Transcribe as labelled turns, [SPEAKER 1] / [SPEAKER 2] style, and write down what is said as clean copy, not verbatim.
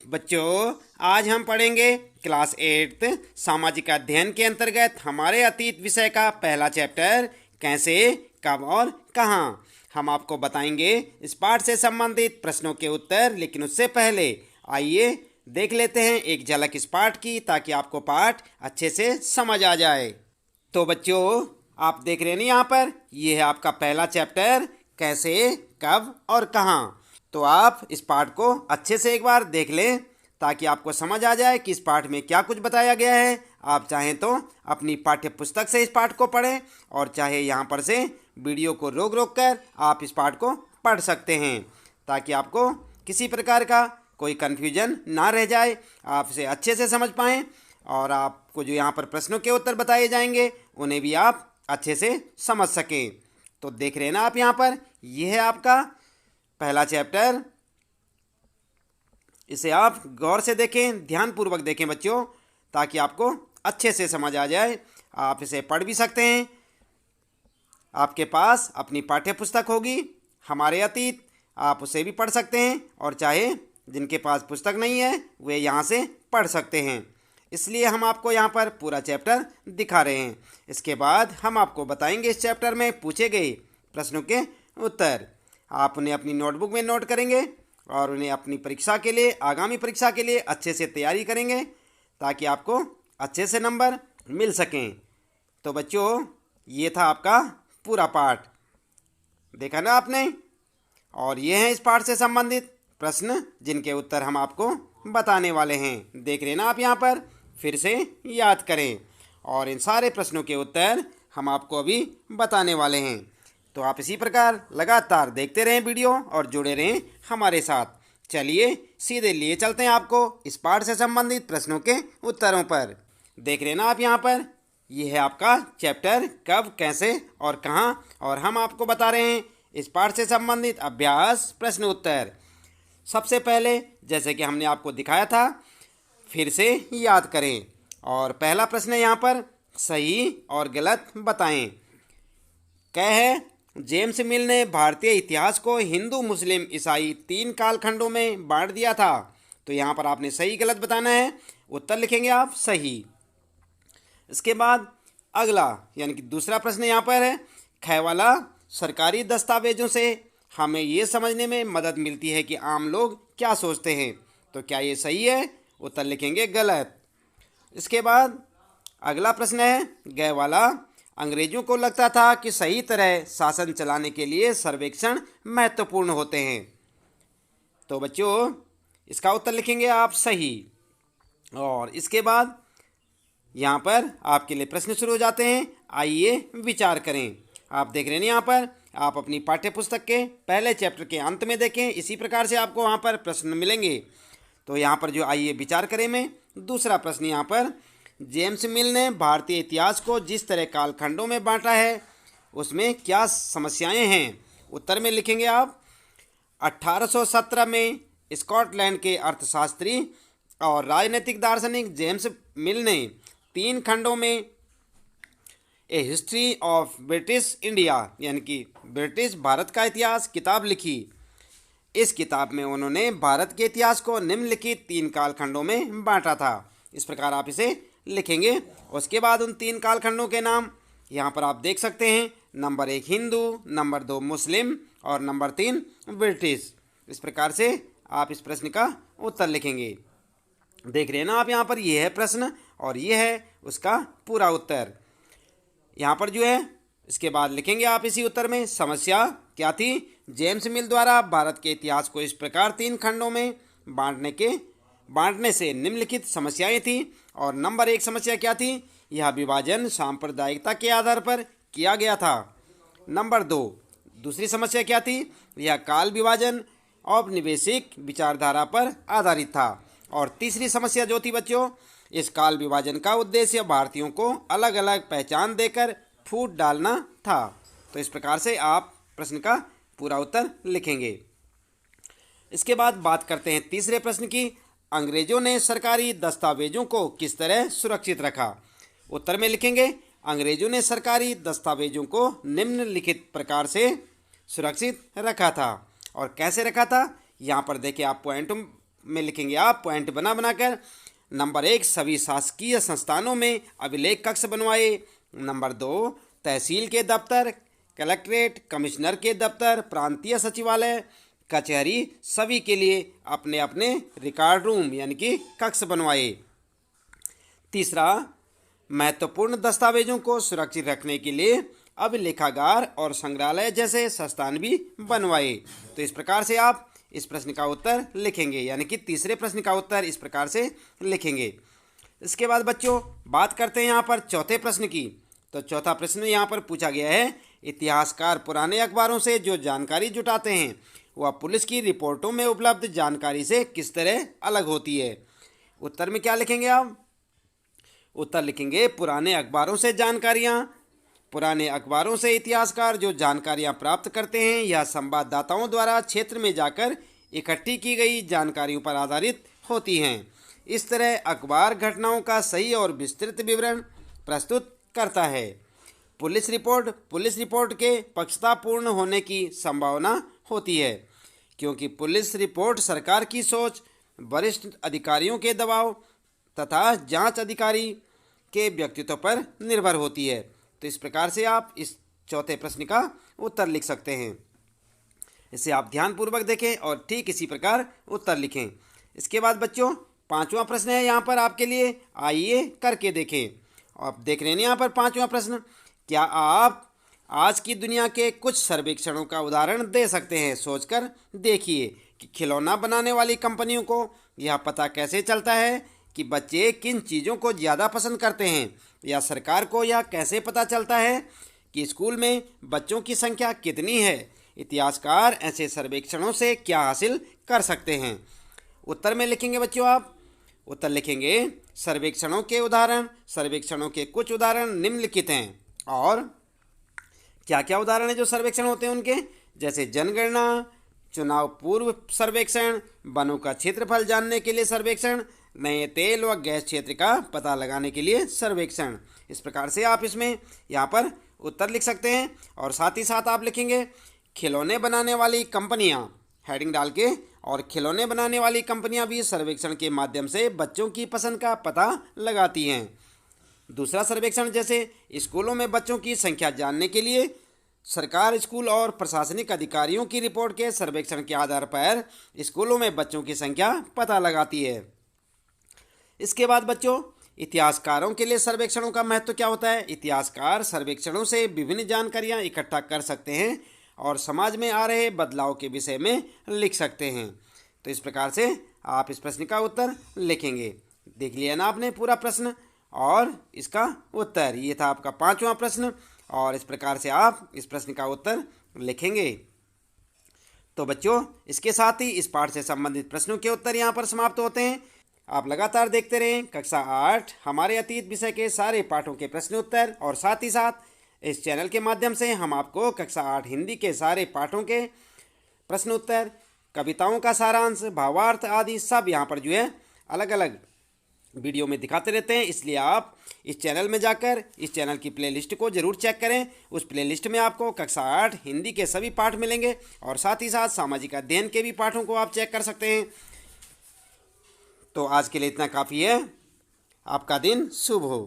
[SPEAKER 1] बच्चों, आज हम पढ़ेंगे क्लास 8 सामाजिक अध्ययन के अंतर्गत हमारे अतीत विषय का पहला चैप्टर कैसे, कब और कहाँ। हम आपको बताएंगे इस पाठ से संबंधित प्रश्नों के उत्तर, लेकिन उससे पहले आइए देख लेते हैं एक झलक इस पाठ की, ताकि आपको पाठ अच्छे से समझ आ जाए। तो बच्चों, आप देख रहे हैं ना, यहाँ पर ये है आपका पहला चैप्टर कैसे, कब और कहाँ। तो आप इस पाठ को अच्छे से एक बार देख लें, ताकि आपको समझ आ जाए कि इस पाठ में क्या कुछ बताया गया है। आप चाहें तो अपनी पाठ्य पुस्तक से इस पाठ को पढ़ें, और चाहे यहाँ पर से वीडियो को रोक रोक कर आप इस पाठ को पढ़ सकते हैं, ताकि आपको किसी प्रकार का कोई कन्फ्यूजन ना रह जाए, आप इसे अच्छे से समझ पाएँ, और आपको जो यहाँ पर प्रश्नों के उत्तर बताए जाएंगे उन्हें भी आप अच्छे से समझ सकें। तो देख रहे हैं ना आप, यहाँ पर यह है आपका पहला चैप्टर। इसे आप गौर से देखें, ध्यानपूर्वक देखें बच्चों, ताकि आपको अच्छे से समझ आ जाए। आप इसे पढ़ भी सकते हैं, आपके पास अपनी पाठ्य पुस्तक होगी हमारे अतीत, आप उसे भी पढ़ सकते हैं, और चाहे जिनके पास पुस्तक नहीं है वे यहाँ से पढ़ सकते हैं। इसलिए हम आपको यहाँ पर पूरा चैप्टर दिखा रहे हैं। इसके बाद हम आपको बताएंगे इस चैप्टर में पूछे गए प्रश्नों के उत्तर। आप उन्हें अपनी नोटबुक में नोट करेंगे और उन्हें अपनी परीक्षा के लिए, आगामी परीक्षा के लिए अच्छे से तैयारी करेंगे, ताकि आपको अच्छे से नंबर मिल सकें। तो बच्चों, ये था आपका पूरा पाठ, देखा ना आपने। और ये हैं इस पाठ से संबंधित प्रश्न, जिनके उत्तर हम आपको बताने वाले हैं। देख रहे ना आप, यहाँ पर फिर से याद करें, और इन सारे प्रश्नों के उत्तर हम आपको अभी बताने वाले हैं। तो आप इसी प्रकार लगातार देखते रहें वीडियो और जुड़े रहें हमारे साथ। चलिए सीधे लिए चलते हैं आपको इस पाठ से संबंधित प्रश्नों के उत्तरों पर। देख रहे हैं ना आप, यहाँ पर यह है आपका चैप्टर कब, कैसे और कहाँ, और हम आपको बता रहे हैं इस पाठ से संबंधित अभ्यास प्रश्न उत्तर। सबसे पहले, जैसे कि हमने आपको दिखाया था, फिर से याद करें। और पहला प्रश्न है यहाँ पर, सही और गलत बताएं। क्या है, जेम्स मिल ने भारतीय इतिहास को हिंदू, मुस्लिम, ईसाई 3 कालखंडों में बांट दिया था। तो यहाँ पर आपने सही गलत बताना है, उत्तर लिखेंगे आप सही। इसके बाद अगला यानी कि दूसरा प्रश्न यहाँ पर है, ख वाला, सरकारी दस्तावेजों से हमें ये समझने में मदद मिलती है कि आम लोग क्या सोचते हैं। तो क्या ये सही है, उत्तर लिखेंगे गलत। इसके बाद अगला प्रश्न है, ग वाला, अंग्रेजों को लगता था कि सही तरह शासन चलाने के लिए सर्वेक्षण महत्वपूर्ण होते हैं। तो बच्चों, इसका उत्तर लिखेंगे आप सही। और इसके बाद यहाँ पर आपके लिए प्रश्न शुरू हो जाते हैं, आइए विचार करें। आप देख रहे हैं यहाँ पर, आप अपनी पाठ्य पुस्तक के पहले चैप्टर के अंत में देखें, इसी प्रकार से आपको वहाँ पर प्रश्न मिलेंगे। तो यहाँ पर जो आइए विचार करें में दूसरा प्रश्न यहाँ पर, जेम्स मिल ने भारतीय इतिहास को जिस तरह कालखंडों में बांटा है उसमें क्या समस्याएं हैं। उत्तर में लिखेंगे आप 1817 में स्कॉटलैंड के अर्थशास्त्री और राजनीतिक दार्शनिक जेम्स मिल ने 3 खंडों में ए हिस्ट्री ऑफ ब्रिटिश इंडिया यानी कि ब्रिटिश भारत का इतिहास किताब लिखी। इस किताब में उन्होंने भारत के इतिहास को निम्नलिखित 3 कालखंडों में बांटा था। इस प्रकार आप इसे लिखेंगे। उसके बाद उन 3 कालखंडों के नाम यहाँ पर आप देख सकते हैं, नंबर 1 हिंदू, नंबर 2 मुस्लिम और नंबर 3 ब्रिटिश। इस प्रकार से आप इस प्रश्न का उत्तर लिखेंगे। देख रहे हैं ना आप, यहाँ पर यह है प्रश्न और यह है उसका पूरा उत्तर। यहाँ पर जो है इसके बाद लिखेंगे आप इसी उत्तर में, समस्या क्या थी, जेम्स मिल द्वारा भारत के इतिहास को इस प्रकार 3 खंडों में बांटने से निम्नलिखित समस्याएं थी। और नंबर 1 समस्या क्या थी, यह विभाजन सांप्रदायिकता के आधार पर किया गया था। नंबर 2 दूसरी समस्या क्या थी, यह काल विभाजन औपनिवेशिक विचारधारा पर आधारित था। और तीसरी समस्या जो थी बच्चों, इस काल विभाजन का उद्देश्य भारतीयों को अलग अलग पहचान देकर फूट डालना था। तो इस प्रकार से आप प्रश्न का पूरा उत्तर लिखेंगे। इसके बाद बात करते हैं तीसरे प्रश्न की, अंग्रेजों ने सरकारी दस्तावेजों को किस तरह सुरक्षित रखा। उत्तर में लिखेंगे, अंग्रेजों ने सरकारी दस्तावेजों को निम्नलिखित प्रकार से सुरक्षित रखा था। और कैसे रखा था, यहाँ पर देखिए आप पॉइंट में लिखेंगे आप पॉइंट बना बनाकर। नंबर 1, सभी शासकीय संस्थानों में अभिलेख कक्ष बनवाए। नंबर 2, तहसील के दफ्तर, कलेक्ट्रेट, कमिश्नर के दफ्तर, प्रांतीय सचिवालय, कचहरी सभी के लिए अपने अपने रिकॉर्ड रूम यानी कि कक्ष बनवाए। तीसरा, महत्वपूर्ण दस्तावेजों को सुरक्षित रखने के लिए अभिलेखागार और संग्रहालय जैसे संस्थान भी बनवाए। तो इस प्रकार से आप इस प्रश्न का उत्तर लिखेंगे, यानी कि तीसरे प्रश्न का उत्तर इस प्रकार से लिखेंगे। इसके बाद बच्चों बात करते हैं यहाँ पर चौथे प्रश्न की। तो चौथा प्रश्न यहाँ पर पूछा गया है, इतिहासकार पुराने अखबारों से जो जानकारी जुटाते हैं वह पुलिस की रिपोर्टों में उपलब्ध जानकारी से किस तरह अलग होती है। उत्तर में क्या लिखेंगे आप? उत्तर लिखेंगे पुराने अखबारों से जानकारियाँ। पुराने अखबारों से इतिहासकार जो जानकारियाँ प्राप्त करते हैं यह संवाददाताओं द्वारा क्षेत्र में जाकर इकट्ठी की गई जानकारियों पर आधारित होती हैं। इस तरह अखबार घटनाओं का सही और विस्तृत विवरण प्रस्तुत करता है। पुलिस रिपोर्ट के पक्षतापूर्ण होने की संभावना होती है, क्योंकि पुलिस रिपोर्ट सरकार की सोच, वरिष्ठ अधिकारियों के दबाव तथा जांच अधिकारी के व्यक्तित्व पर निर्भर होती है। तो इस प्रकार से आप इस चौथे प्रश्न का उत्तर लिख सकते हैं। इसे आप ध्यानपूर्वक देखें और ठीक इसी प्रकार उत्तर लिखें। इसके बाद बच्चों पांचवा प्रश्न है यहाँ पर आपके लिए, आइए करके देखें। आप देख रहे हैं यहाँ पर पांचवा प्रश्न, क्या आप आज की दुनिया के कुछ सर्वेक्षणों का उदाहरण दे सकते हैं? सोचकर देखिए कि खिलौना बनाने वाली कंपनियों को यह पता कैसे चलता है कि बच्चे किन चीज़ों को ज़्यादा पसंद करते हैं, या सरकार को यह कैसे पता चलता है कि स्कूल में बच्चों की संख्या कितनी है। इतिहासकार ऐसे सर्वेक्षणों से क्या हासिल कर सकते हैं। उत्तर में लिखेंगे बच्चों आप, उत्तर लिखेंगे सर्वेक्षणों के उदाहरण। सर्वेक्षणों के कुछ उदाहरण निम्नलिखित हैं। और क्या क्या उदाहरण है जो सर्वेक्षण होते हैं उनके, जैसे जनगणना, चुनाव पूर्व सर्वेक्षण, वनों का क्षेत्रफल जानने के लिए सर्वेक्षण, नए तेल व गैस क्षेत्र का पता लगाने के लिए सर्वेक्षण। इस प्रकार से आप इसमें यहाँ पर उत्तर लिख सकते हैं। और साथ ही साथ आप लिखेंगे खिलौने बनाने वाली कंपनियाँ, हेडिंग डाल के, और खिलौने बनाने वाली कंपनियाँ भी सर्वेक्षण के माध्यम से बच्चों की पसंद का पता लगाती हैं। दूसरा सर्वेक्षण, जैसे स्कूलों में बच्चों की संख्या जानने के लिए सरकार स्कूल और प्रशासनिक अधिकारियों की रिपोर्ट के सर्वेक्षण के आधार पर स्कूलों में बच्चों की संख्या पता लगाती है। इसके बाद बच्चों इतिहासकारों के लिए सर्वेक्षणों का महत्व क्या होता है। इतिहासकार सर्वेक्षणों से विभिन्न जानकारियां इकट्ठा कर सकते हैं और समाज में आ रहे बदलाव के विषय में लिख सकते हैं। तो इस प्रकार से आप इस प्रश्न का उत्तर लिखेंगे। देख लिया ना आपने पूरा प्रश्न और इसका उत्तर। ये था आपका पांचवा प्रश्न और इस प्रकार से आप इस प्रश्न का उत्तर लिखेंगे। तो बच्चों इसके साथ ही इस पाठ से संबंधित प्रश्नों के उत्तर यहाँ पर समाप्त होते हैं। आप लगातार देखते रहें कक्षा 8 हमारे अतीत विषय के सारे पाठों के प्रश्न उत्तर, और साथ ही साथ इस चैनल के माध्यम से हम आपको कक्षा 8 हिंदी के सारे पाठों के प्रश्न उत्तर, कविताओं का सारांश, भावार्थ आदि सब यहाँ पर जो है अलग अलग वीडियो में दिखाते रहते हैं। इसलिए आप इस चैनल में जाकर इस चैनल की प्लेलिस्ट को ज़रूर चेक करें। उस प्लेलिस्ट में आपको कक्षा 8 हिंदी के सभी पाठ मिलेंगे और साथ ही साथ सामाजिक अध्ययन के भी पाठों को आप चेक कर सकते हैं। तो आज के लिए इतना काफ़ी है। आपका दिन शुभ हो।